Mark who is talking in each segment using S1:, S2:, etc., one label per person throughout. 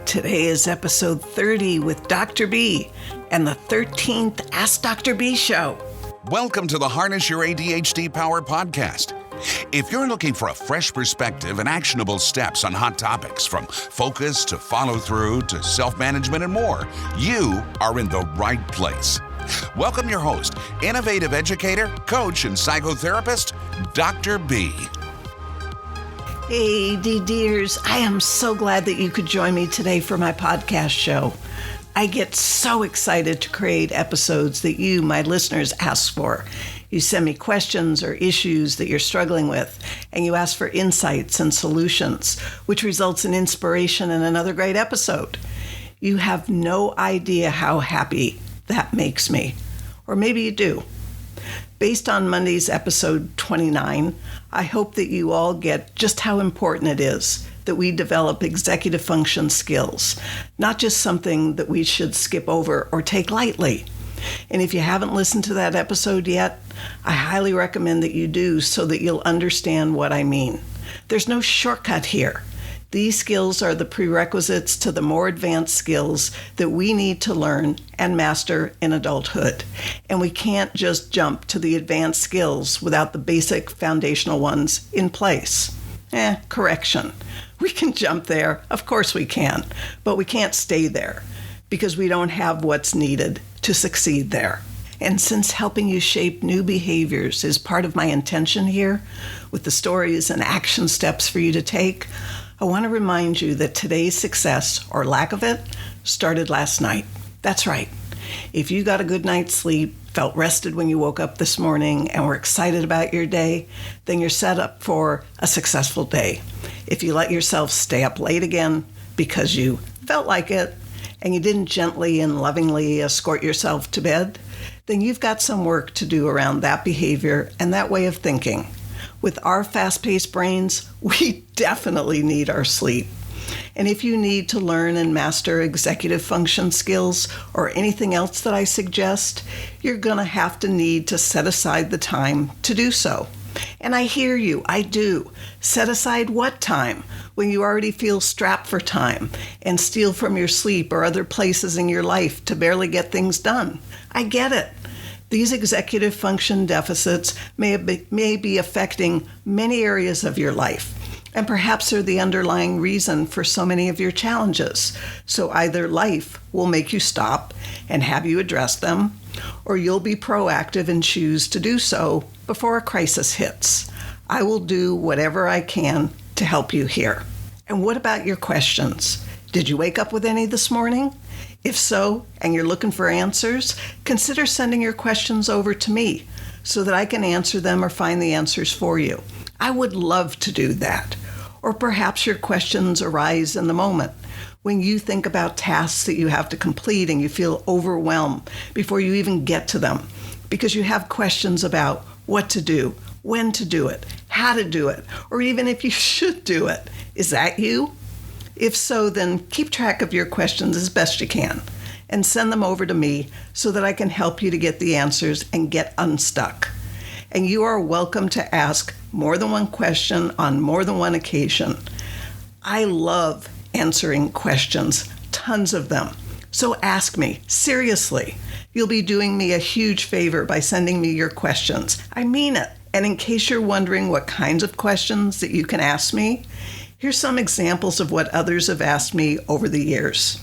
S1: Today is episode 30 with Dr. B and the 13th Ask Dr. B show.
S2: Welcome to the Harness Your ADHD Power podcast. If you're looking for a fresh perspective and actionable steps on hot topics from focus to follow through to self-management and more, you are in the right place. Welcome your host, innovative educator, coach, and psychotherapist, Dr. B.
S1: Hey, dears, I am so glad that you could join me today for my podcast show. I get so excited to create episodes that you, my listeners, ask for. You send me questions or issues that you're struggling with, and you ask for insights and solutions, which results in inspiration and another great episode. You have no idea how happy that makes me. Or maybe you do. Based on Monday's episode 29, I hope that you all get just how important it is that we develop executive function skills, not just something that we should skip over or take lightly. And if you haven't listened to that episode yet, I highly recommend that you do so that you'll understand what I mean. There's no shortcut here. These skills are the prerequisites to the more advanced skills that we need to learn and master in adulthood. And we can't just jump to the advanced skills without the basic foundational ones in place. Correction. We can jump there, of course we can, but we can't stay there because we don't have what's needed to succeed there. And since helping you shape new behaviors is part of my intention here, with the stories and action steps for you to take, I want to remind you that today's success, or lack of it, started last night. That's right. If you got a good night's sleep, felt rested when you woke up this morning, and were excited about your day, then you're set up for a successful day. If you let yourself stay up late again because you felt like it, and you didn't gently and lovingly escort yourself to bed, then you've got some work to do around that behavior and that way of thinking. With our fast-paced brains, we definitely need our sleep. And if you need to learn and master executive function skills or anything else that I suggest, you're going to have to need to set aside the time to do so. And I hear you, I do. Set aside what time? When you already feel strapped for time and steal from your sleep or other places in your life to barely get things done. I get it. These executive function deficits may be affecting many areas of your life, and perhaps they're the underlying reason for so many of your challenges. So either life will make you stop and have you address them, or you'll be proactive and choose to do so before a crisis hits. I will do whatever I can to help you here. And what about your questions? Did you wake up with any this morning? If so, and you're looking for answers, consider sending your questions over to me so that I can answer them or find the answers for you. I would love to do that. Or perhaps your questions arise in the moment when you think about tasks that you have to complete and you feel overwhelmed before you even get to them because you have questions about what to do, when to do it, how to do it, or even if you should do it. Is that you? If so, then keep track of your questions as best you can and send them over to me so that I can help you to get the answers and get unstuck. And you are welcome to ask more than one question on more than one occasion. I love answering questions, tons of them. So ask me, seriously. You'll be doing me a huge favor by sending me your questions. I mean it. And in case you're wondering what kinds of questions that you can ask me, here's some examples of what others have asked me over the years.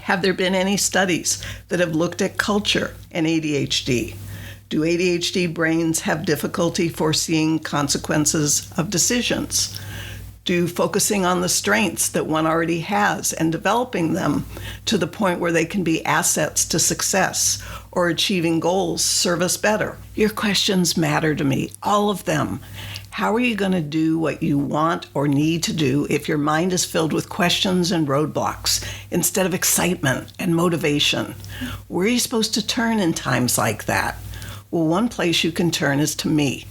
S1: Have there been any studies that have looked at culture and ADHD? Do ADHD brains have difficulty foreseeing consequences of decisions? Do focusing on the strengths that one already has and developing them to the point where they can be assets to success or achieving goals serve us better? Your questions matter to me, all of them. How are you going to do what you want or need to do if your mind is filled with questions and roadblocks instead of excitement and motivation? Where are you supposed to turn in times like that? Well, one place you can turn is to me.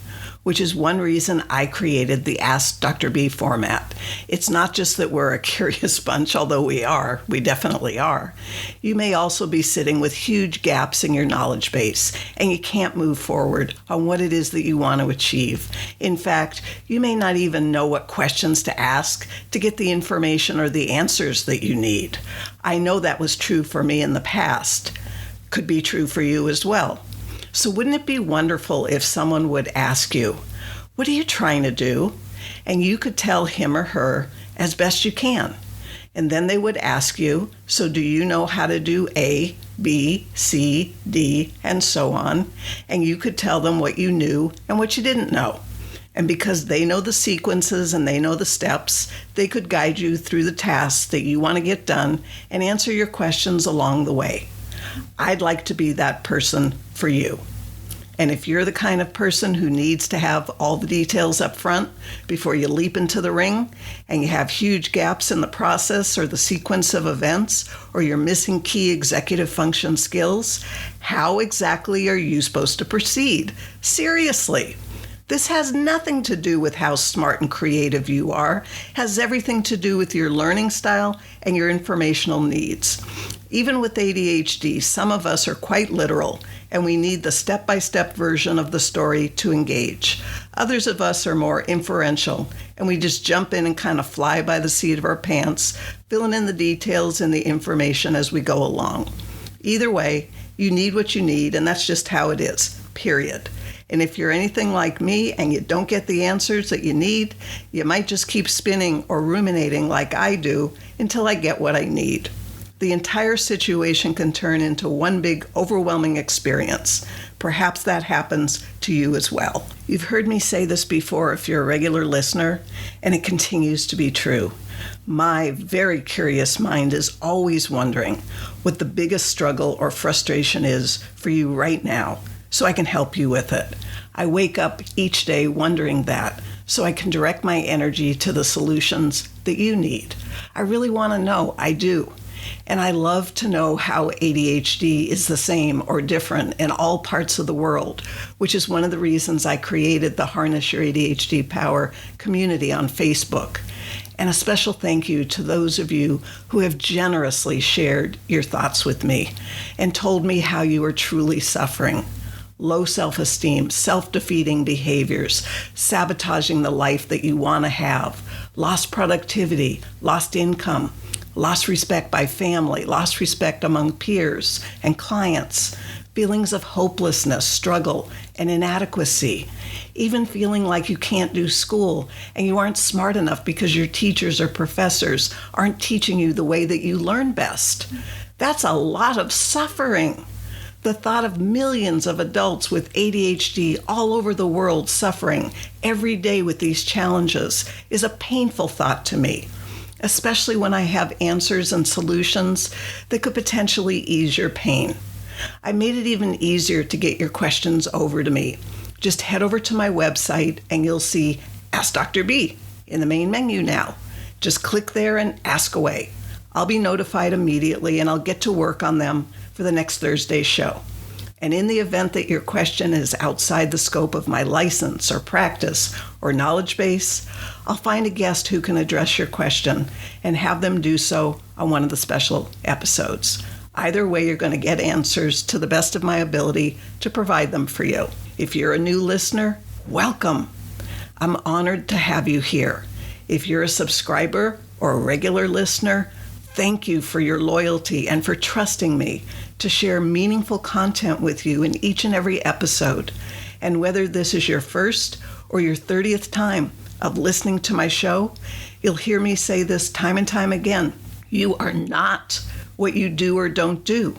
S1: which is one reason I created the Ask Dr. B format. It's not just that we're a curious bunch, although we definitely are. You may also be sitting with huge gaps in your knowledge base, and you can't move forward on what it is that you want to achieve. In fact, you may not even know what questions to ask to get the information or the answers that you need. I know that was true for me in the past. Could be true for you as well. So wouldn't it be wonderful if someone would ask you, "What are you trying to do?" And you could tell him or her as best you can. And then they would ask you, "So do you know how to do A, B, C, D, and so on?" And you could tell them what you knew and what you didn't know. And because they know the sequences and they know the steps, they could guide you through the tasks that you want to get done and answer your questions along the way. I'd like to be that person for you. And if you're the kind of person who needs to have all the details up front before you leap into the ring, and you have huge gaps in the process or the sequence of events, or you're missing key executive function skills, how exactly are you supposed to proceed? Seriously. This has nothing to do with how smart and creative you are. It has everything to do with your learning style and your informational needs. Even with ADHD, some of us are quite literal, and we need the step-by-step version of the story to engage. Others of us are more inferential, and we just jump in and kind of fly by the seat of our pants, filling in the details and the information as we go along. Either way, you need what you need, and that's just how it is, period. And if you're anything like me and you don't get the answers that you need, you might just keep spinning or ruminating like I do until I get what I need. The entire situation can turn into one big overwhelming experience. Perhaps that happens to you as well. You've heard me say this before if you're a regular listener, and it continues to be true. My very curious mind is always wondering what the biggest struggle or frustration is for you right now, so I can help you with it. I wake up each day wondering that, so I can direct my energy to the solutions that you need. I really want to know, I do. And I love to know how ADHD is the same or different in all parts of the world, which is one of the reasons I created the Harness Your ADHD Power community on Facebook. And a special thank you to those of you who have generously shared your thoughts with me and told me how you are truly suffering. Low self-esteem, self-defeating behaviors, sabotaging the life that you want to have, lost productivity, lost income, lost respect by family, lost respect among peers and clients, feelings of hopelessness, struggle, and inadequacy, even feeling like you can't do school and you aren't smart enough because your teachers or professors aren't teaching you the way that you learn best. That's a lot of suffering. The thought of millions of adults with ADHD all over the world suffering every day with these challenges is a painful thought to me, especially when I have answers and solutions that could potentially ease your pain. I made it even easier to get your questions over to me. Just head over to my website and you'll see Ask Dr. B in the main menu now. Just click there and ask away. I'll be notified immediately and I'll get to work on them for the next Thursday's show. And in the event that your question is outside the scope of my license or practice or knowledge base, I'll find a guest who can address your question and have them do so on one of the special episodes. Either way, you're going to get answers to the best of my ability to provide them for you. If you're a new listener, welcome. I'm honored to have you here. If you're a subscriber or a regular listener, thank you for your loyalty and for trusting me to share meaningful content with you in each and every episode. And whether this is your first or your 30th time of listening to my show, you'll hear me say this time and time again. You are not what you do or don't do,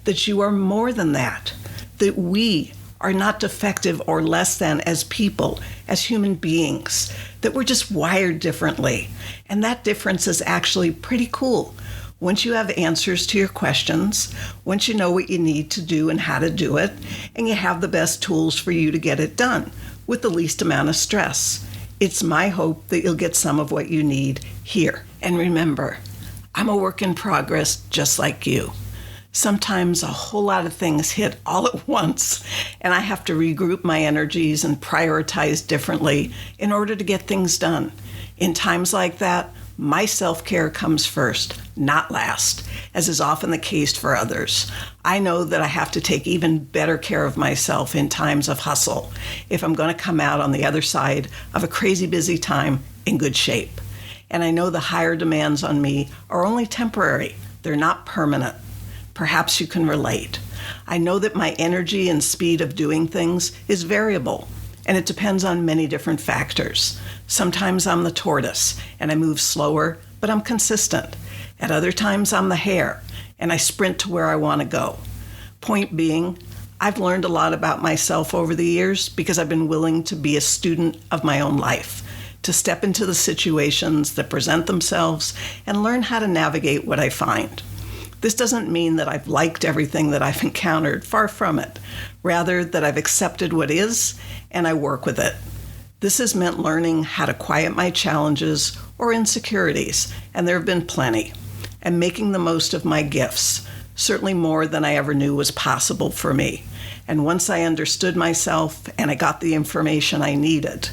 S1: that you are more than that, that we are not defective or less than as people, as human beings, that we're just wired differently. And that difference is actually pretty cool. Once you have answers to your questions, once you know what you need to do and how to do it, and you have the best tools for you to get it done with the least amount of stress, it's my hope that you'll get some of what you need here. And remember, I'm a work in progress just like you. Sometimes a whole lot of things hit all at once, and I have to regroup my energies and prioritize differently in order to get things done. In times like that, my self-care comes first, not last, as is often the case for others. I know that I have to take even better care of myself in times of hustle if I'm going to come out on the other side of a crazy busy time in good shape. And I know the higher demands on me are only temporary. They're not permanent. Perhaps you can relate. I know that my energy and speed of doing things is variable, and it depends on many different factors. Sometimes I'm the tortoise, and I move slower, but I'm consistent. At other times, I'm the hare, and I sprint to where I want to go. Point being, I've learned a lot about myself over the years because I've been willing to be a student of my own life, to step into the situations that present themselves and learn how to navigate what I find. This doesn't mean that I've liked everything that I've encountered, far from it. Rather, that I've accepted what is and I work with it. This has meant learning how to quiet my challenges or insecurities, and there have been plenty, and making the most of my gifts, certainly more than I ever knew was possible for me. And once I understood myself and I got the information I needed,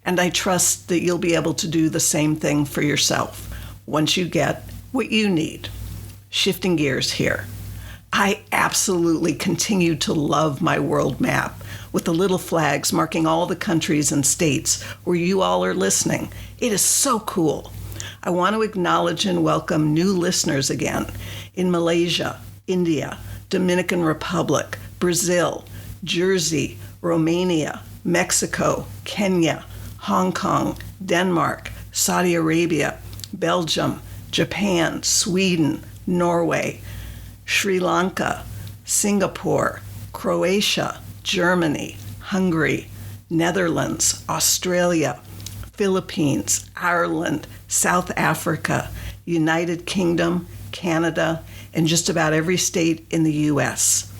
S1: and I trust that you'll be able to do the same thing for yourself once you get what you need. Shifting gears here. I absolutely continue to love my world map with the little flags marking all the countries and states where you all are listening. It is so cool. I want to acknowledge and welcome new listeners again in Malaysia, India, Dominican Republic, Brazil, Jersey, Romania, Mexico, Kenya, Hong Kong, Denmark, Saudi Arabia, Belgium, Japan, Sweden, Norway, Sri Lanka, Singapore, Croatia, Germany, Hungary, Netherlands, Australia, Philippines, Ireland, South Africa, United Kingdom, Canada, and just about every state in the U.S.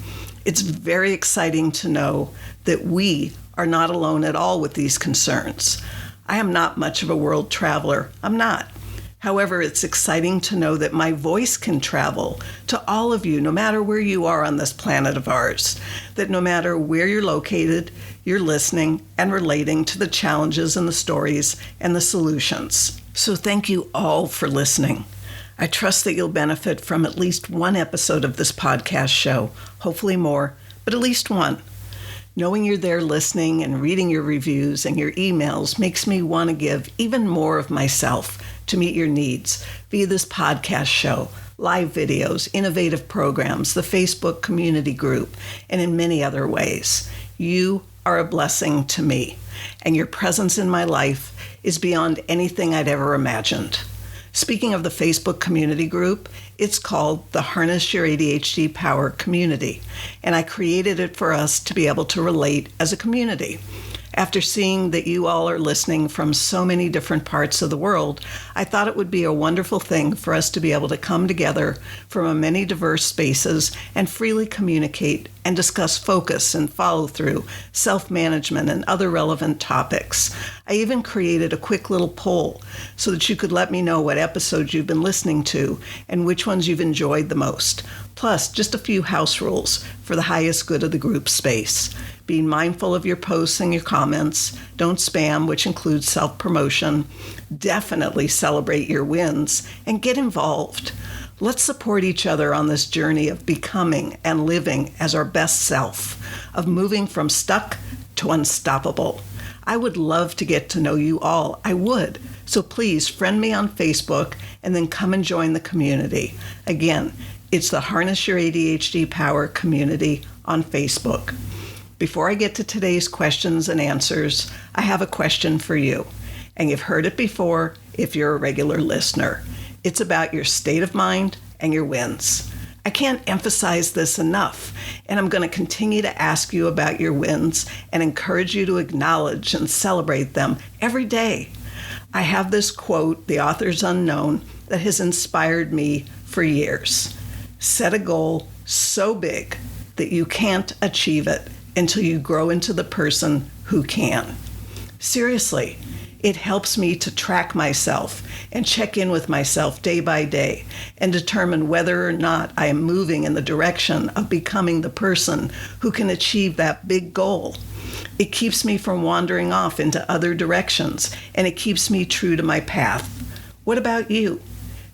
S1: It's very exciting to know that we are not alone at all with these concerns. I am not much of a world traveler. I'm not. However, it's exciting to know that my voice can travel to all of you, no matter where you are on this planet of ours, that no matter where you're located, you're listening and relating to the challenges and the stories and the solutions. So thank you all for listening. I trust that you'll benefit from at least one episode of this podcast show, hopefully more, but at least one. Knowing you're there listening and reading your reviews and your emails makes me want to give even more of myself to meet your needs via this podcast show, live videos, innovative programs, the Facebook community group, and in many other ways. You are a blessing to me, and your presence in my life is beyond anything I'd ever imagined. Speaking of the Facebook community group, it's called the Harness Your ADHD Power Community, and I created it for us to be able to relate as a community. After seeing that you all are listening from so many different parts of the world, I thought it would be a wonderful thing for us to be able to come together from many diverse spaces and freely communicate and discuss focus and follow-through, self-management, and other relevant topics. I even created a quick little poll so that you could let me know what episodes you've been listening to and which ones you've enjoyed the most. Plus, just a few house rules for the highest good of the group space. Being mindful of your posts and your comments. Don't spam, which includes self-promotion. Definitely celebrate your wins and get involved. Let's support each other on this journey of becoming and living as our best self, of moving from stuck to unstoppable. I would love to get to know you all. I would. So please friend me on Facebook and then come and join the community. Again, it's the Harness Your ADHD Power Community on Facebook. Before I get to today's questions and answers, I have a question for you. And you've heard it before if you're a regular listener. It's about your state of mind and your wins. I can't emphasize this enough, and I'm going to continue to ask you about your wins and encourage you to acknowledge and celebrate them every day. I have this quote, the author's unknown, that has inspired me for years. Set a goal so big that you can't achieve it until you grow into the person who can. Seriously, It helps me to track myself and check in with myself day by day and determine whether or not I am moving in the direction of becoming the person who can achieve that big goal. It keeps me from wandering off into other directions, and it keeps me true to my path. What about you?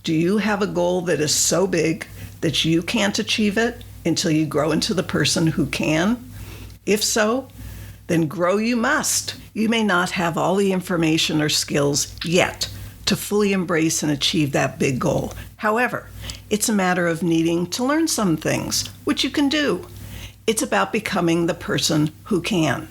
S1: Do you have a goal that is so big that you can't achieve it until you grow into the person who can? If so, then grow you must. You may not have all the information or skills yet to fully embrace and achieve that big goal. However, it's a matter of needing to learn some things, which you can do. It's about becoming the person who can.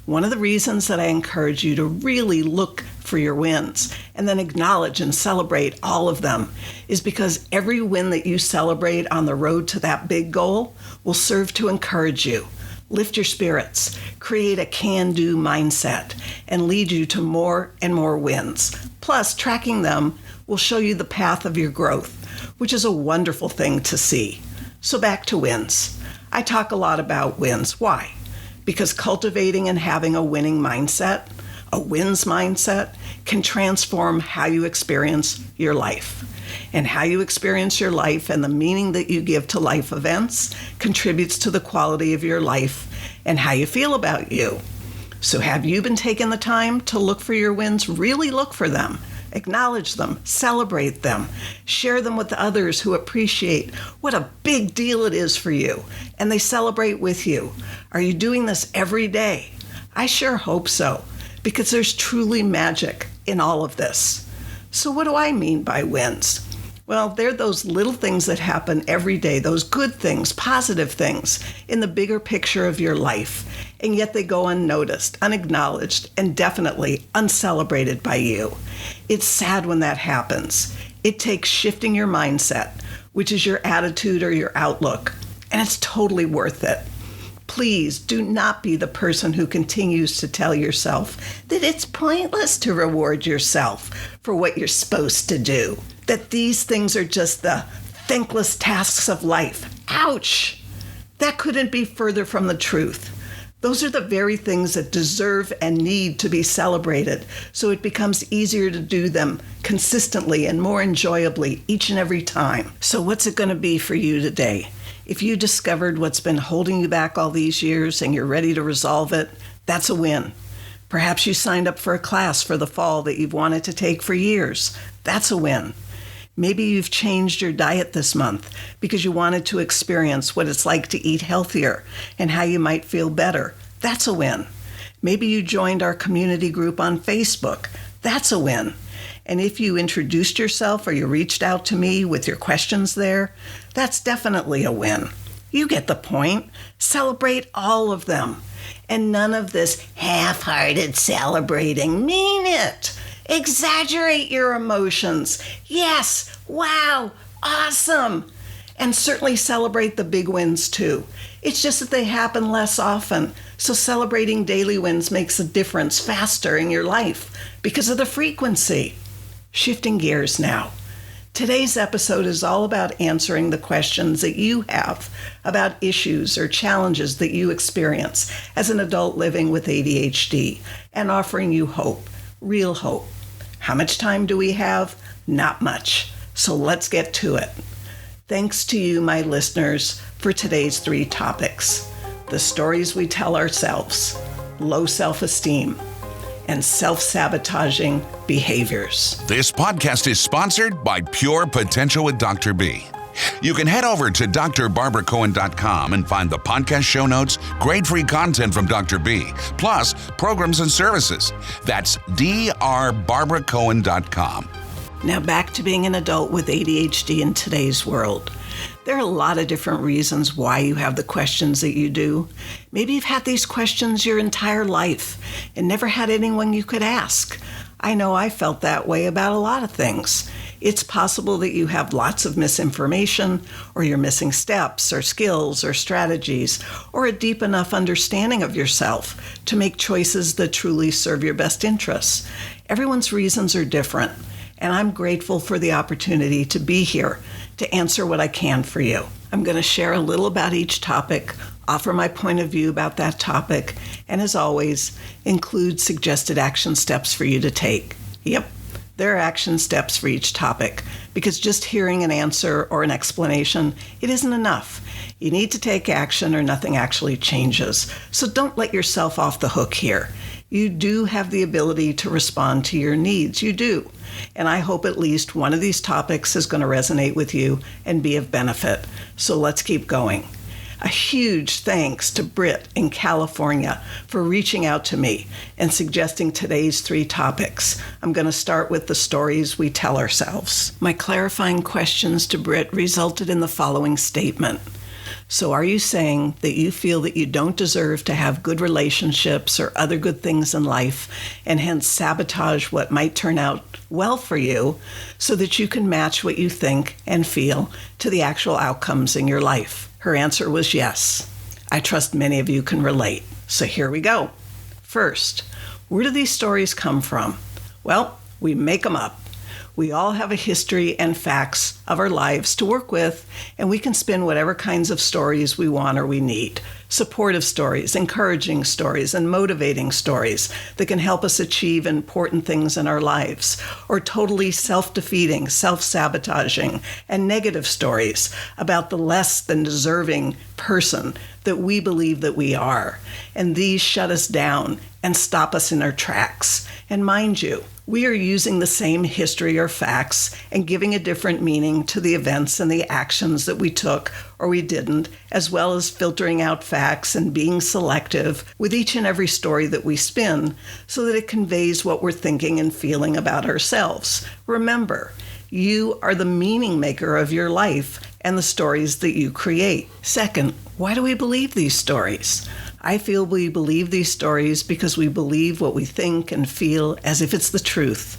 S1: One of the reasons that I encourage you to really look for your wins and then acknowledge and celebrate all of them is because every win that you celebrate on the road to that big goal will serve to encourage you, lift your spirits, create a can-do mindset, and lead you to more and more wins. Plus, tracking them will show you the path of your growth, which is a wonderful thing to see. So back to wins. I talk a lot about wins. Why? Because cultivating and having a winning mindset, a wins mindset, can transform how you experience your life. And how you experience your life and the meaning that you give to life events contributes to the quality of your life and how you feel about you. So have you been taking the time to look for your wins? Really look for them. Acknowledge them, celebrate them, share them with others who appreciate what a big deal it is for you, and they celebrate with you. Are you doing this every day? I sure hope so, because there's truly magic in all of this. So what do I mean by wins? Well, they're those little things that happen every day, those good things, positive things in the bigger picture of your life, and yet they go unnoticed, unacknowledged, and definitely uncelebrated by you. It's sad when that happens. It takes shifting your mindset, which is your attitude or your outlook, and it's totally worth it. Please do not be the person who continues to tell yourself that it's pointless to reward yourself for what you're supposed to do, that these things are just the thankless tasks of life. Ouch! That couldn't be further from the truth. Those are the very things that deserve and need to be celebrated, so it becomes easier to do them consistently and more enjoyably each and every time. So what's it going to be for you today? If you discovered what's been holding you back all these years and you're ready to resolve it, that's a win. Perhaps you signed up for a class for the fall that you've wanted to take for years. That's a win. Maybe you've changed your diet this month because you wanted to experience what it's like to eat healthier and how you might feel better. That's a win. Maybe you joined our community group on Facebook. That's a win. And if you introduced yourself or you reached out to me with your questions there, that's definitely a win. You get the point. Celebrate all of them. And none of this half-hearted celebrating. Mean it. Exaggerate your emotions. Yes, wow, awesome. And certainly celebrate the big wins too. It's just that they happen less often. So celebrating daily wins makes a difference faster in your life because of the frequency. Shifting gears now. Today's episode is all about answering the questions that you have about issues or challenges that you experience as an adult living with ADHD and offering you hope, real hope. How much time do we have? Not much. So let's get to it. Thanks to you, my listeners, for today's 3 topics: the stories we tell ourselves, low self-esteem, and self-sabotaging behaviors.
S2: This podcast is sponsored by Pure Potential with Dr. B. You can head over to drbarbaracohen.com and find the podcast show notes, grade free content from Dr. B, plus programs and services. That's drbarbaracohen.com.
S1: Now back to being an adult with ADHD in today's world. There are a lot of different reasons why you have the questions that you do. Maybe you've had these questions your entire life and never had anyone you could ask. I know I felt that way about a lot of things. It's possible that you have lots of misinformation, or you're missing steps or skills or strategies, or a deep enough understanding of yourself to make choices that truly serve your best interests. Everyone's reasons are different, and I'm grateful for the opportunity to be here to answer what I can for you. I'm going to share a little about each topic, offer my point of view about that topic, and as always, include suggested action steps for you to take. Yep, there are action steps for each topic, because just hearing an answer or an explanation, it isn't enough. You need to take action or nothing actually changes. So don't let yourself off the hook here. You do have the ability to respond to your needs. You do. And I hope at least one of these topics is going to resonate with you and be of benefit. So let's keep going. A huge thanks to Britt in California for reaching out to me and suggesting today's 3 topics. I'm going to start with the stories we tell ourselves. My clarifying questions to Britt resulted in the following statement. So are you saying that you feel that you don't deserve to have good relationships or other good things in life, and hence sabotage what might turn out well for you so that you can match what you think and feel to the actual outcomes in your life? Her answer was yes. I trust many of you can relate. So here we go. First, where do these stories come from? Well, we make them up. We all have a history and facts of our lives to work with, and we can spin whatever kinds of stories we want or we need. Supportive stories, encouraging stories, and motivating stories that can help us achieve important things in our lives, or totally self-defeating, self-sabotaging, and negative stories about the less than deserving person that we believe that we are. And these shut us down and stop us in our tracks. And mind you, we are using the same history or facts and giving a different meaning to the events and the actions that we took or we didn't, as well as filtering out facts and being selective with each and every story that we spin so that it conveys what we're thinking and feeling about ourselves. Remember, you are the meaning maker of your life and the stories that you create. Second, why do we believe these stories? I feel we believe these stories because we believe what we think and feel as if it's the truth.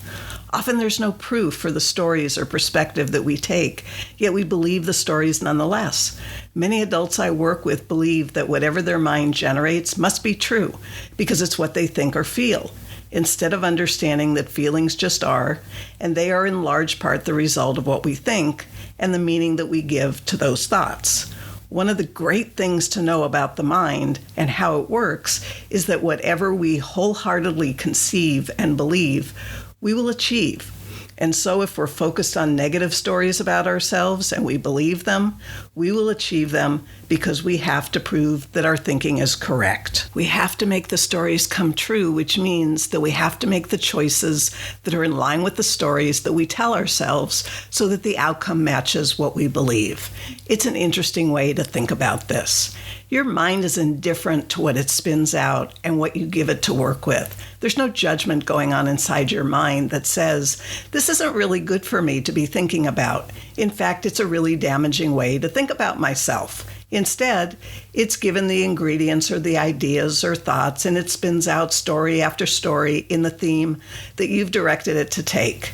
S1: Often there's no proof for the stories or perspective that we take, yet we believe the stories nonetheless. Many adults I work with believe that whatever their mind generates must be true because it's what they think or feel, instead of understanding that feelings just are, and they are in large part the result of what we think and the meaning that we give to those thoughts. One of the great things to know about the mind and how it works is that whatever we wholeheartedly conceive and believe, we will achieve. And so if we're focused on negative stories about ourselves and we believe them, we will achieve them because we have to prove that our thinking is correct. We have to make the stories come true, which means that we have to make the choices that are in line with the stories that we tell ourselves so that the outcome matches what we believe. It's an interesting way to think about this. Your mind is indifferent to what it spins out and what you give it to work with. There's no judgment going on inside your mind that says, this isn't really good for me to be thinking about. In fact, it's a really damaging way to think about myself. Instead, it's given the ingredients or the ideas or thoughts, and it spins out story after story in the theme that you've directed it to take.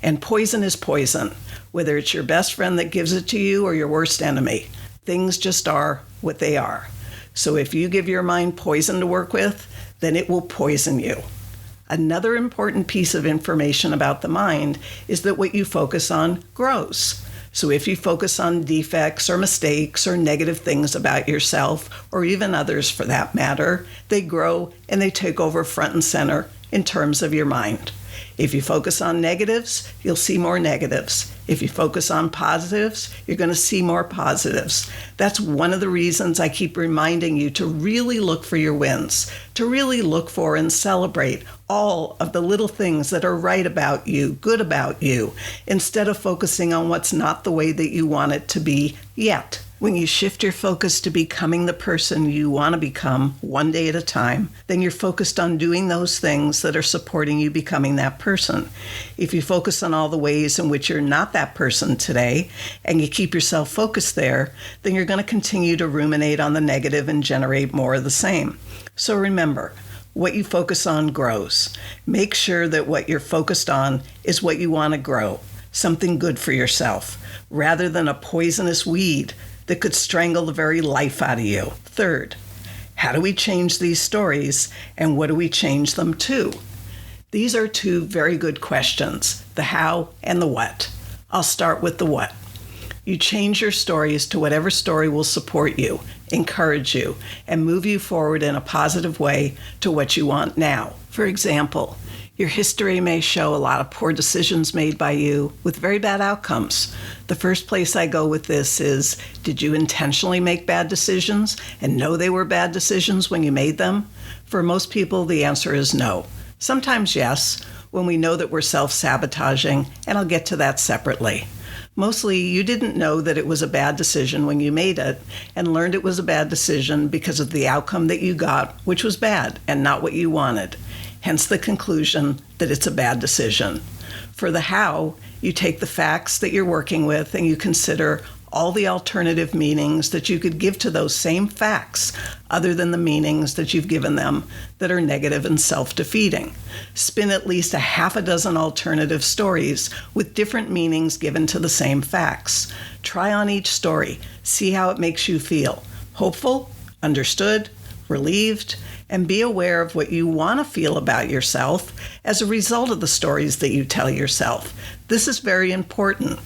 S1: And poison is poison, whether it's your best friend that gives it to you or your worst enemy. Things just are what they are. So if you give your mind poison to work with, then it will poison you. Another important piece of information about the mind is that what you focus on grows. So if you focus on defects or mistakes or negative things about yourself, or even others for that matter, they grow and they take over front and center in terms of your mind. If you focus on negatives, you'll see more negatives. If you focus on positives, you're going to see more positives. That's one of the reasons I keep reminding you to really look for your wins, to really look for and celebrate all of the little things that are right about you, good about you, instead of focusing on what's not the way that you want it to be yet. When you shift your focus to becoming the person you want to become one day at a time, then you're focused on doing those things that are supporting you becoming that person. If you focus on all the ways in which you're not that person today, and you keep yourself focused there, then you're going to continue to ruminate on the negative and generate more of the same. So remember, what you focus on grows. Make sure that what you're focused on is what you want to grow, something good for yourself, rather than a poisonous weed that could strangle the very life out of you. Third, how do we change these stories, and what do we change them to? These are 2 very good questions, the how and the what. I'll start with the what. You change your stories to whatever story will support you. encourage you, and move you forward in a positive way to what you want now. For example, your history may show a lot of poor decisions made by you with very bad outcomes. The first place I go with this is, did you intentionally make bad decisions and know they were bad decisions when you made them? For most people, the answer is no. Sometimes yes, when we know that we're self-sabotaging, and I'll get to that separately. Mostly, you didn't know that it was a bad decision when you made it and learned it was a bad decision because of the outcome that you got, which was bad and not what you wanted. Hence the conclusion that it's a bad decision. For the how, you take the facts that you're working with and you consider all the alternative meanings that you could give to those same facts other than the meanings that you've given them that are negative and self-defeating. Spin at least a half a dozen alternative stories with different meanings given to the same facts. Try on each story. See how it makes you feel. Hopeful, understood, relieved, and be aware of what you want to feel about yourself as a result of the stories that you tell yourself. This is very important.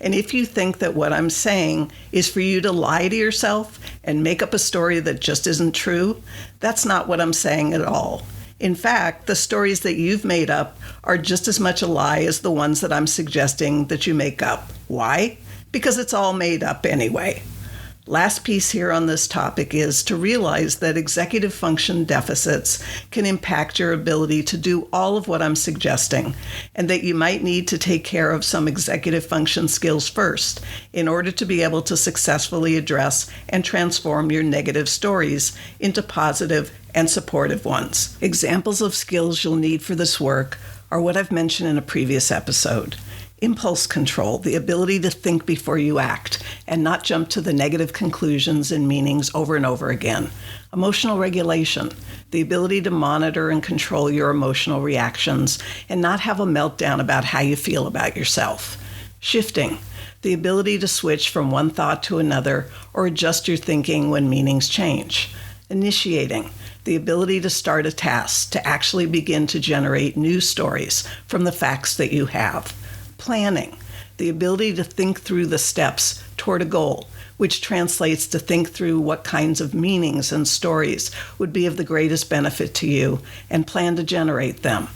S1: And if you think that what I'm saying is for you to lie to yourself and make up a story that just isn't true, that's not what I'm saying at all. In fact, the stories that you've made up are just as much a lie as the ones that I'm suggesting that you make up. Why? Because it's all made up anyway. Last piece here on this topic is to realize that executive function deficits can impact your ability to do all of what I'm suggesting, and that you might need to take care of some executive function skills first in order to be able to successfully address and transform your negative stories into positive and supportive ones. Examples of skills you'll need for this work are what I've mentioned in a previous episode. Impulse control, the ability to think before you act and not jump to the negative conclusions and meanings over and over again. Emotional regulation, the ability to monitor and control your emotional reactions and not have a meltdown about how you feel about yourself. Shifting, the ability to switch from one thought to another or adjust your thinking when meanings change. Initiating, the ability to start a task, to actually begin to generate new stories from the facts that you have. Planning, the ability to think through the steps toward a goal, which translates to think through what kinds of meanings and stories would be of the greatest benefit to you and plan to generate them.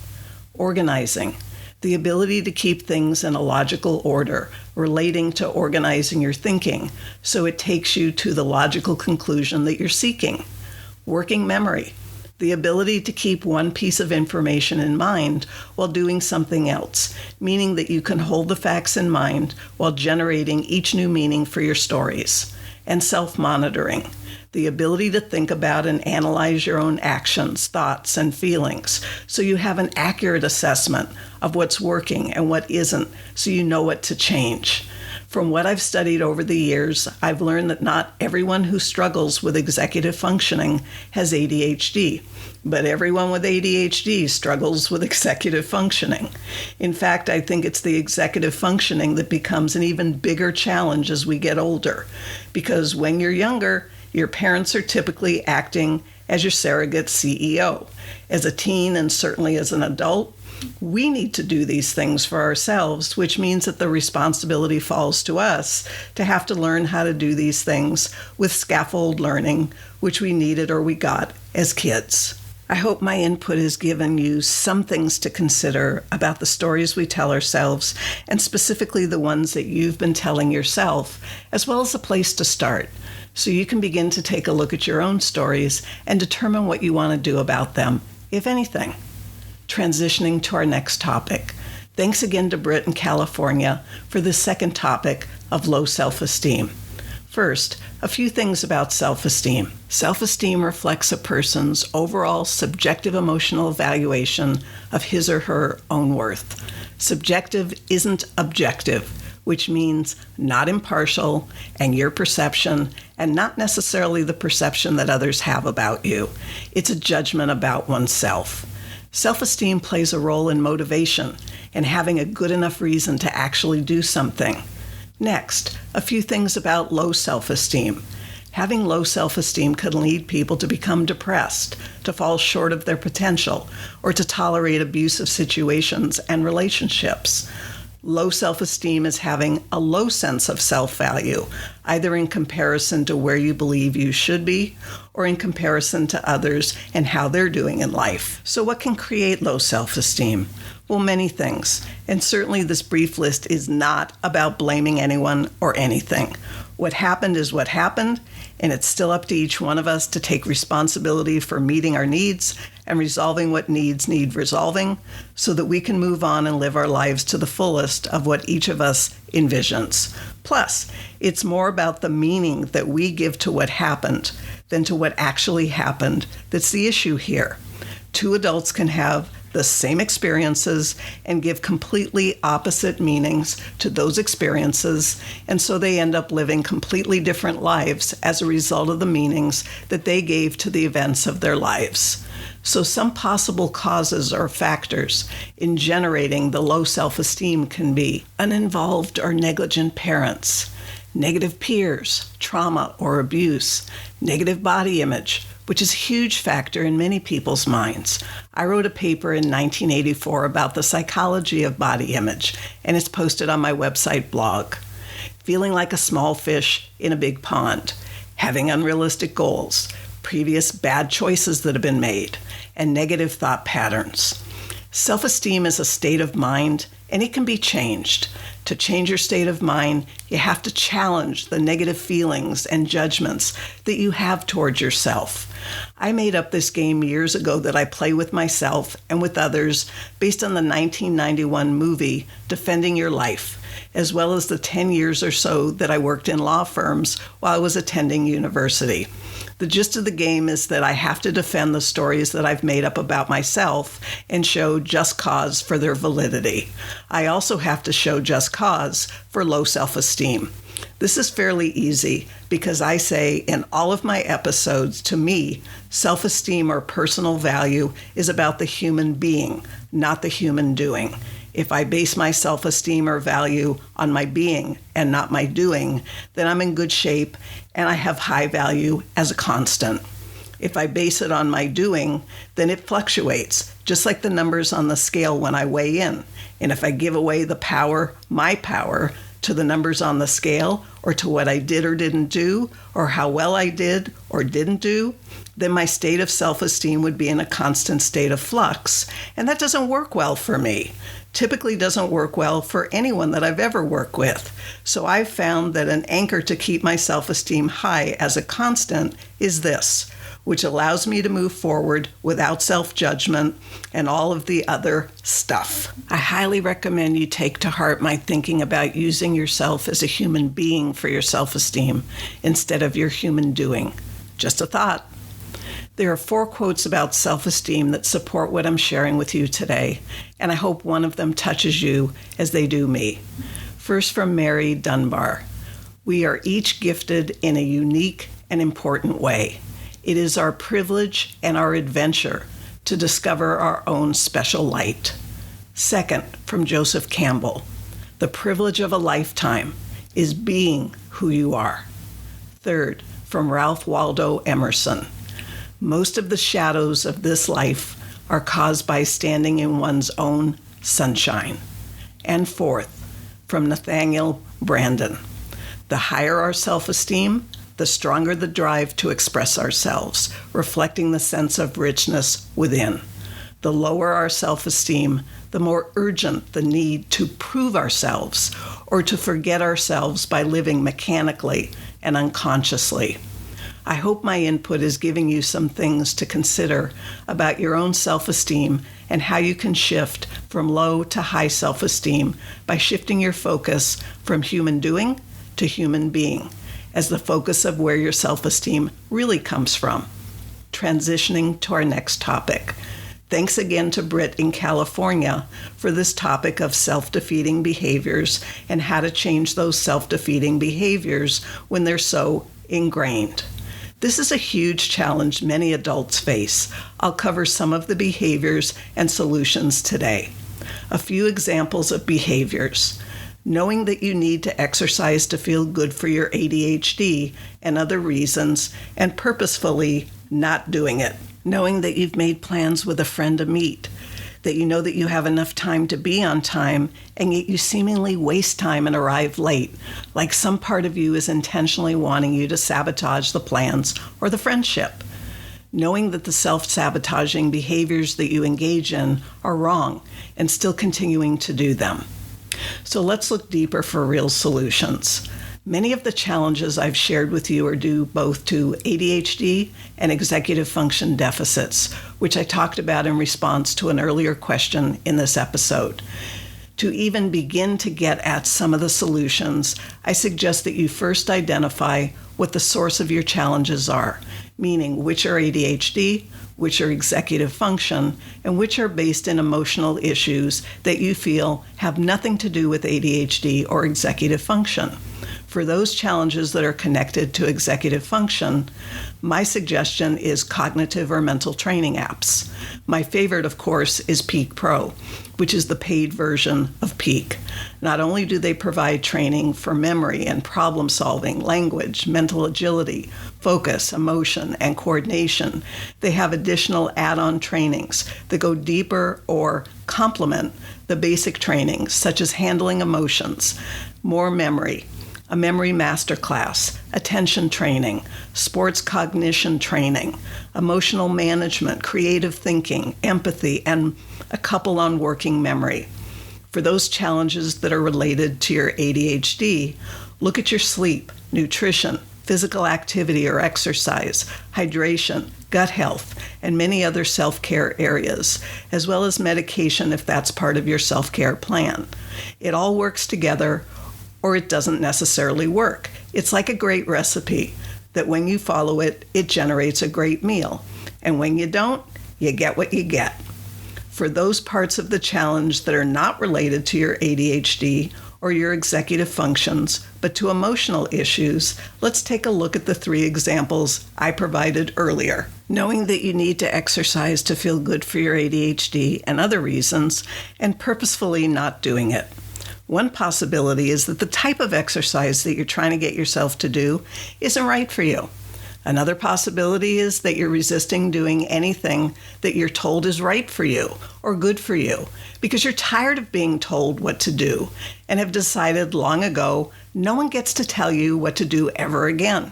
S1: Organizing, the ability to keep things in a logical order relating to organizing your thinking so it takes you to the logical conclusion that you're seeking. Working memory, the ability to keep one piece of information in mind while doing something else, meaning that you can hold the facts in mind while generating each new meaning for your stories. And self-monitoring, the ability to think about and analyze your own actions, thoughts, and feelings so you have an accurate assessment of what's working and what isn't so you know what to change. From what I've studied over the years, I've learned that not everyone who struggles with executive functioning has ADHD, but everyone with ADHD struggles with executive functioning. In fact, I think it's the executive functioning that becomes an even bigger challenge as we get older, because when you're younger, your parents are typically acting as your surrogate CEO. As a teen and certainly as an adult, we need to do these things for ourselves, which means that the responsibility falls to us to have to learn how to do these things with scaffold learning, which we needed or we got as kids. I hope my input has given you some things to consider about the stories we tell ourselves, and specifically the ones that you've been telling yourself, as well as a place to start, so you can begin to take a look at your own stories and determine what you want to do about them, if anything. Transitioning to our next topic. Thanks again to Britt in California for the second topic of low self-esteem. First, a few things about self-esteem. Self-esteem reflects a person's overall subjective emotional evaluation of his or her own worth. Subjective isn't objective, which means not impartial and your perception and not necessarily the perception that others have about you. It's a judgment about oneself. Self-esteem plays a role in motivation and having a good enough reason to actually do something. Next, a few things about low self-esteem. Having low self-esteem can lead people to become depressed, to fall short of their potential, or to tolerate abusive situations and relationships. Low self-esteem is having a low sense of self-value, either in comparison to where you believe you should be or in comparison to others and how they're doing in life. So what can create low self-esteem? Well, many things. And certainly this brief list is not about blaming anyone or anything. What happened is what happened, and it's still up to each one of us to take responsibility for meeting our needs and resolving what needs need resolving so that we can move on and live our lives to the fullest of what each of us envisions. Plus, it's more about the meaning that we give to what happened than to what actually happened that's the issue here. Two adults can have the same experiences and give completely opposite meanings to those experiences, and so they end up living completely different lives as a result of the meanings that they gave to the events of their lives. So some possible causes or factors in generating the low self-esteem can be uninvolved or negligent parents, negative peers, trauma or abuse, negative body image, which is a huge factor in many people's minds. I wrote a paper in 1984 about the psychology of body image, and it's posted on my website blog. Feeling like a small fish in a big pond, having unrealistic goals, previous bad choices that have been made, and negative thought patterns. Self-esteem is a state of mind, and it can be changed. To change your state of mind, you have to challenge the negative feelings and judgments that you have towards yourself. I made up this game years ago that I play with myself and with others based on the 1991 movie Defending Your Life, as well as the 10 years or so that I worked in law firms while I was attending university. The gist of the game is that I have to defend the stories that I've made up about myself and show just cause for their validity. I also have to show just cause for low self-esteem. This is fairly easy because I say in all of my episodes, to me, self-esteem or personal value is about the human being, not the human doing. If I base my self-esteem or value on my being and not my doing, then I'm in good shape and I have high value as a constant. If I base it on my doing, then it fluctuates, just like the numbers on the scale when I weigh in. And if I give away the power, my power, to the numbers on the scale or to what I did or didn't do or how well I did or didn't do, then my state of self-esteem would be in a constant state of flux. And that doesn't work well for me. Typically doesn't work well for anyone that I've ever worked with. So I've found that an anchor to keep my self-esteem high as a constant is this, which allows me to move forward without self-judgment and all of the other stuff. I highly recommend you take to heart my thinking about using yourself as a human being for your self-esteem instead of your human doing. Just a thought. There are 4 quotes about self-esteem that support what I'm sharing with you today, and I hope one of them touches you as they do me. First, from Mary Dunbar. We are each gifted in a unique and important way. It is our privilege and our adventure to discover our own special light. Second, from Joseph Campbell. The privilege of a lifetime is being who you are. Third, from Ralph Waldo Emerson. Most of the shadows of this life are caused by standing in one's own sunshine. And fourth, from Nathaniel Branden. The higher our self-esteem, the stronger the drive to express ourselves, reflecting the sense of richness within. The lower our self-esteem, the more urgent the need to prove ourselves or to forget ourselves by living mechanically and unconsciously. I hope my input is giving you some things to consider about your own self-esteem and how you can shift from low to high self-esteem by shifting your focus from human doing to human being as the focus of where your self-esteem really comes from. Transitioning to our next topic. Thanks again to Britt in California for this topic of self-defeating behaviors and how to change those self-defeating behaviors when they're so ingrained. This is a huge challenge many adults face. I'll cover some of the behaviors and solutions today. A few examples of behaviors. Knowing that you need to exercise to feel good for your ADHD and other reasons, and purposefully not doing it. Knowing that you've made plans with a friend to meet. that you know that you have enough time to be on time, and yet you seemingly waste time and arrive late, like some part of you is intentionally wanting you to sabotage the plans or the friendship. Knowing that the self-sabotaging behaviors that you engage in are wrong and still continuing to do them. So let's look deeper for real solutions. Many of the challenges I've shared with you are due both to ADHD and executive function deficits, which I talked about in response to an earlier question in this episode. To even begin to get at some of the solutions, I suggest that you first identify what the source of your challenges are, meaning which are ADHD, which are executive function, and which are based in emotional issues that you feel have nothing to do with ADHD or executive function. For those challenges that are connected to executive function, my suggestion is cognitive or mental training apps. My favorite, of course, is Peak Pro, which is the paid version of Peak. Not only do they provide training for memory and problem solving, language, mental agility, focus, emotion, and coordination, they have additional add-on trainings that go deeper or complement the basic trainings, such as handling emotions, more memory, a memory masterclass, attention training, sports cognition training, emotional management, creative thinking, empathy, and a couple on working memory. For those challenges that are related to your ADHD, look at your sleep, nutrition, physical activity or exercise, hydration, gut health, and many other self-care areas, as well as medication if that's part of your self-care plan. It all works together, or it doesn't necessarily work. It's like a great recipe that when you follow it, it generates a great meal. And when you don't, you get what you get. For those parts of the challenge that are not related to your ADHD or your executive functions, but to emotional issues, let's take a look at the 3 examples I provided earlier. Knowing that you need to exercise to feel good for your ADHD and other reasons, and purposefully not doing it. One possibility is that the type of exercise that you're trying to get yourself to do isn't right for you. Another possibility is that you're resisting doing anything that you're told is right for you or good for you because you're tired of being told what to do and have decided long ago no one gets to tell you what to do ever again.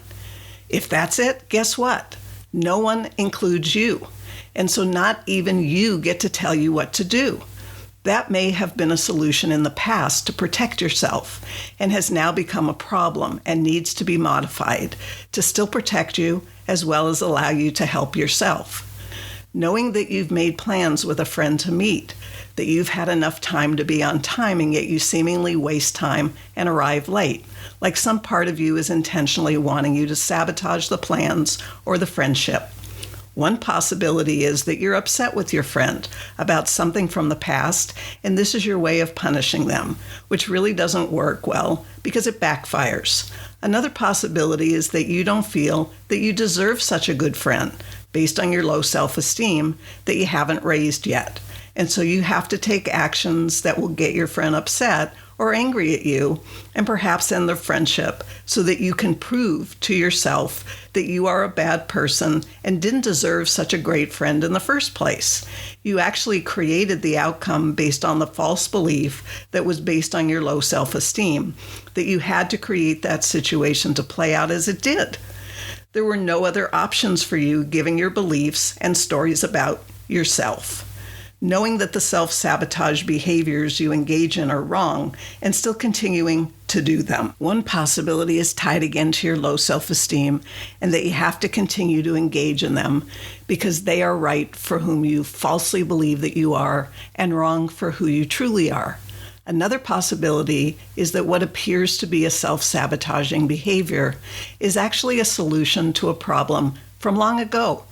S1: If that's it, guess what? No one includes you. And so not even you get to tell you what to do. That may have been a solution in the past to protect yourself and has now become a problem and needs to be modified to still protect you as well as allow you to help yourself. Knowing that you've made plans with a friend to meet, that you've had enough time to be on time and yet you seemingly waste time and arrive late, like some part of you is intentionally wanting you to sabotage the plans or the friendship. One possibility is that you're upset with your friend about something from the past, and this is your way of punishing them, which really doesn't work well because it backfires. Another possibility is that you don't feel that you deserve such a good friend based on your low self-esteem that you haven't raised yet. And so you have to take actions that will get your friend upset or angry at you and perhaps end the friendship so that you can prove to yourself that you are a bad person and didn't deserve such a great friend in the first place. You actually created the outcome based on the false belief that was based on your low self-esteem, that you had to create that situation to play out as it did. There were no other options for you given your beliefs and stories about yourself. Knowing that the self-sabotage behaviors you engage in are wrong and still continuing to do them. One possibility is tied again to your low self-esteem and that you have to continue to engage in them because they are right for whom you falsely believe that you are and wrong for who you truly are. Another possibility is that what appears to be a self-sabotaging behavior is actually a solution to a problem from long ago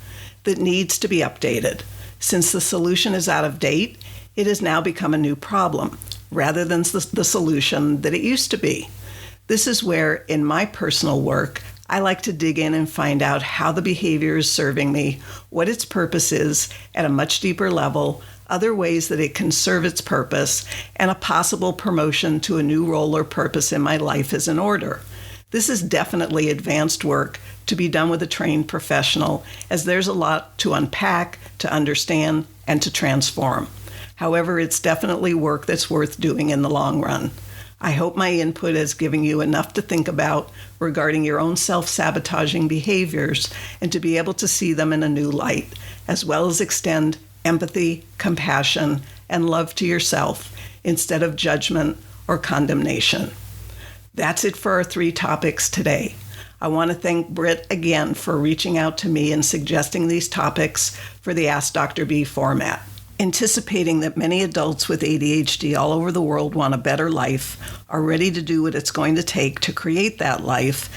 S1: that needs to be updated. Since the solution is out of date, it has now become a new problem, rather than the solution that it used to be. This is where, in my personal work, I like to dig in and find out how the behavior is serving me, what its purpose is at a much deeper level, other ways that it can serve its purpose, and a possible promotion to a new role or purpose in my life is in order. This is definitely advanced work to be done with a trained professional, as there's a lot to unpack, to understand, and to transform. However, it's definitely work that's worth doing in the long run. I hope my input has given you enough to think about regarding your own self-sabotaging behaviors and to be able to see them in a new light, as well as extend empathy, compassion, and love to yourself instead of judgment or condemnation. That's it for our 3 topics today. I want to thank Britt again for reaching out to me and suggesting these topics for the Ask Dr. B format. Anticipating that many adults with ADHD all over the world want a better life, are ready to do what it's going to take to create that life,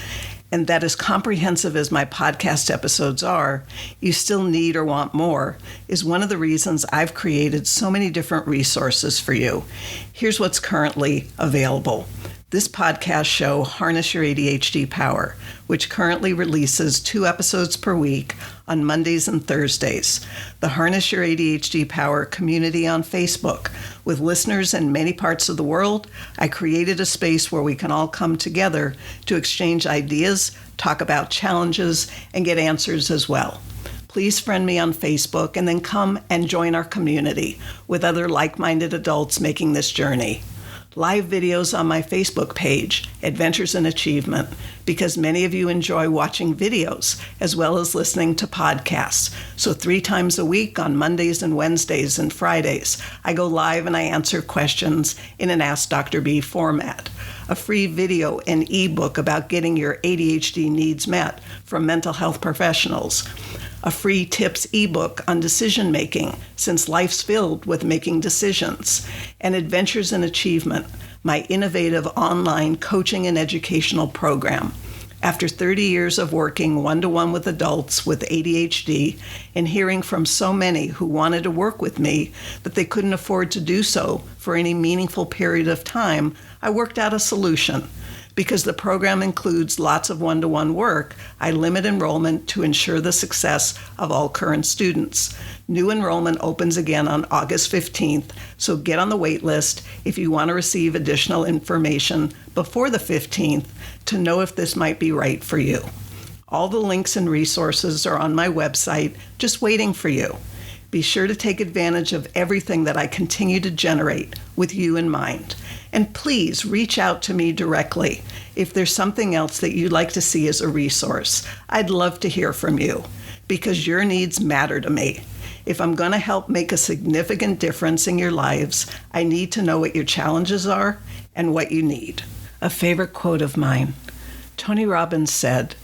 S1: and that as comprehensive as my podcast episodes are, you still need or want more, is one of the reasons I've created so many different resources for you. Here's what's currently available. This podcast show, Harness Your ADHD Power, which currently releases 2 episodes per week on Mondays and Thursdays. The Harness Your ADHD Power community on Facebook. With listeners in many parts of the world, I created a space where we can all come together to exchange ideas, talk about challenges, and get answers as well. Please friend me on Facebook and then come and join our community with other like-minded adults making this journey. Live videos on my Facebook page, Adventures in Achievement, because many of you enjoy watching videos as well as listening to podcasts. So 3 times a week on Mondays and Wednesdays and Fridays, I go live and I answer questions in an Ask Dr. B format. A free video and ebook about getting your ADHD needs met from mental health professionals. A free tips ebook on decision making, since life's filled with making decisions, and Adventures in Achievement, my innovative online coaching and educational program. After 30 years of working one-to-one with adults with ADHD and hearing from so many who wanted to work with me that they couldn't afford to do so for any meaningful period of time, I worked out a solution. Because the program includes lots of one-to-one work, I limit enrollment to ensure the success of all current students. New enrollment opens again on August 15th, so get on the wait list if you want to receive additional information before the 15th to know if this might be right for you. All the links and resources are on my website, just waiting for you. Be sure to take advantage of everything that I continue to generate with you in mind. And please reach out to me directly if there's something else that you'd like to see as a resource. I'd love to hear from you because your needs matter to me. If I'm going to help make a significant difference in your lives, I need to know what your challenges are and what you need. A favorite quote of mine, Tony Robbins said,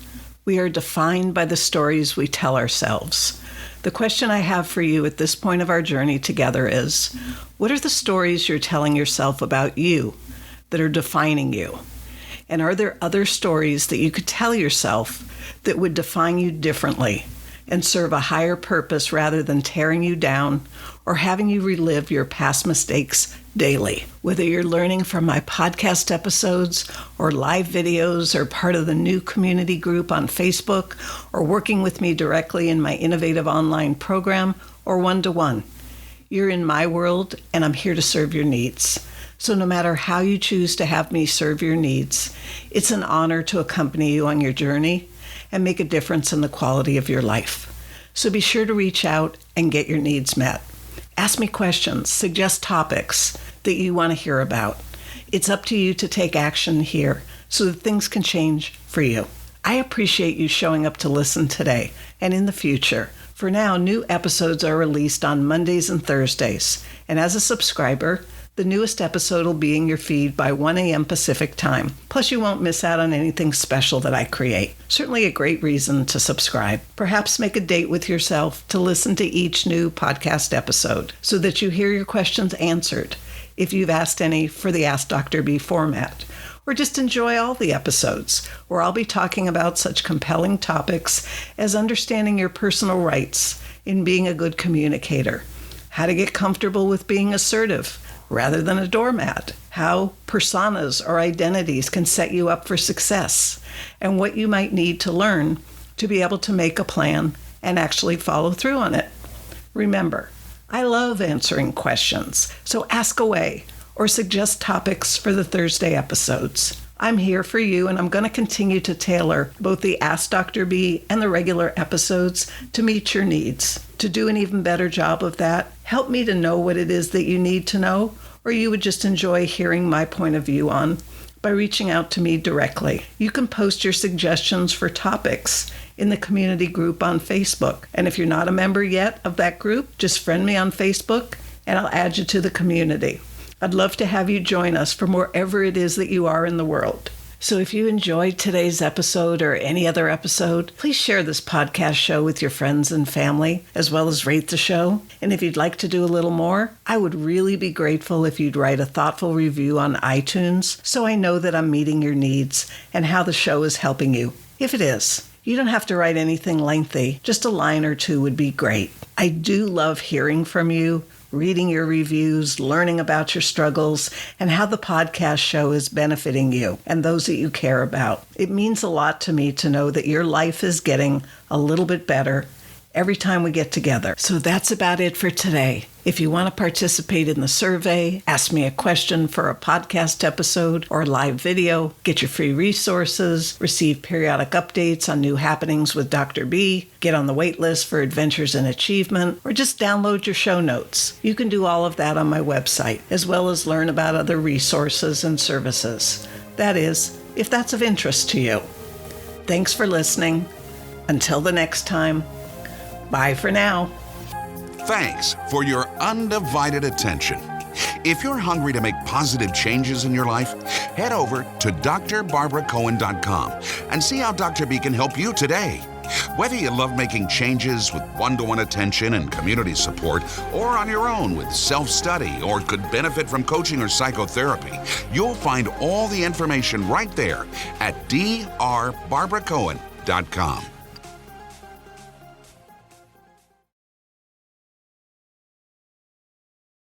S1: "We are defined by the stories we tell ourselves." The question I have for you at this point of our journey together is, what are the stories you're telling yourself about you that are defining you? And are there other stories that you could tell yourself that would define you differently and serve a higher purpose rather than tearing you down or having you relive your past mistakes daily? Whether you're learning from my podcast episodes or live videos or part of the new community group on Facebook or working with me directly in my innovative online program or one-to-one, you're in my world and I'm here to serve your needs. So no matter how you choose to have me serve your needs, it's an honor to accompany you on your journey and make a difference in the quality of your life. So be sure to reach out and get your needs met. Ask me questions, suggest topics that you want to hear about. It's up to you to take action here so that things can change for you. I appreciate you showing up to listen today and in the future. For now, new episodes are released on Mondays and Thursdays. And as a subscriber, the newest episode will be in your feed by 1 a.m. Pacific time. Plus, you won't miss out on anything special that I create. Certainly a great reason to subscribe. Perhaps make a date with yourself to listen to each new podcast episode so that you hear your questions answered if you've asked any for the Ask Dr. B format. Or just enjoy all the episodes, where I'll be talking about such compelling topics as understanding your personal rights in being a good communicator, how to get comfortable with being assertive rather than a doormat, how personas or identities can set you up for success, and what you might need to learn to be able to make a plan and actually follow through on it. Remember, I love answering questions, so ask away or suggest topics for the Thursday episodes. I'm here for you, and I'm going to continue to tailor both the Ask Dr. B and the regular episodes to meet your needs. To do an even better job of that, help me to know what it is that you need to know, or you would just enjoy hearing my point of view on, by reaching out to me directly. You can post your suggestions for topics in the community group on Facebook. And if you're not a member yet of that group, just friend me on Facebook and I'll add you to the community. I'd love to have you join us from wherever it is that you are in the world. So if you enjoyed today's episode or any other episode, please share this podcast show with your friends and family, as well as rate the show. And if you'd like to do a little more, I would really be grateful if you'd write a thoughtful review on iTunes so I know that I'm meeting your needs and how the show is helping you. If it is, you don't have to write anything lengthy. Just a line or two would be great. I do love hearing from you, reading your reviews, learning about your struggles, and how the podcast show is benefiting you and those that you care about. It means a lot to me to know that your life is getting a little bit better every time we get together. So that's about it for today. If you want to participate in the survey, ask me a question for a podcast episode or live video, get your free resources, receive periodic updates on new happenings with Dr. B, get on the wait list for Adventures in Achievement, or just download your show notes. You can do all of that on my website, as well as learn about other resources and services. That is, if that's of interest to you. Thanks for listening. Until the next time, bye for now.
S2: Thanks for your undivided attention. If you're hungry to make positive changes in your life, head over to drbarbaracohen.com and see how Dr. B can help you today. Whether you love making changes with one-to-one attention and community support, or on your own with self-study, or could benefit from coaching or psychotherapy, you'll find all the information right there at drbarbaracohen.com.